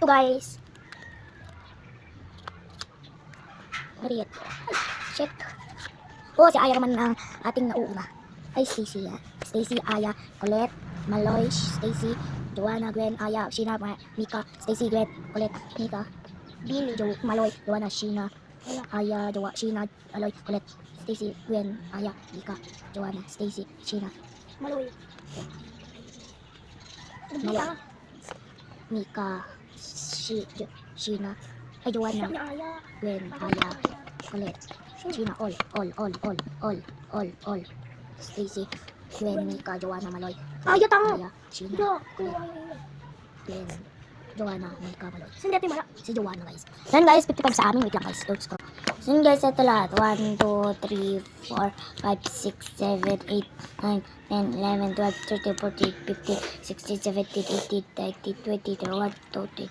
to guys. Mariet. Ay, shit. Oh, si Aya naman ang ating nauuna. Ay, Stacy. Stacy, Aya, Colette, Maloy, Stacy, Joanna, Gwen, Aya, Sheena, Mika, Stacy, Gwen, Colette, Mika, Billy, Maloy, Joanna, Sheena, Aya, Sheena, Maloy, Colette, Stacy, Gwen, Aya, Mika, Joanna, Stacy, Sheena, Maloy, Mika, Sheena, ay Joanna, Gwen, Aya, Colette, Sheena, all, Stacy, Gwen, Mika, Joanna, Maloy, Aya, Sheena, Gwen, Joanna, Mika, Maloy. Si Joanna guys. Yan guys, 55 sa amin. Wait lang guys. So yun guys, ito lahat. 1, 2, 3, 4, 5, 6, 7, 8, 9, 10, 11, 12, 13, 14, 15, 16, 17, 18, 19, 20, 21, 22,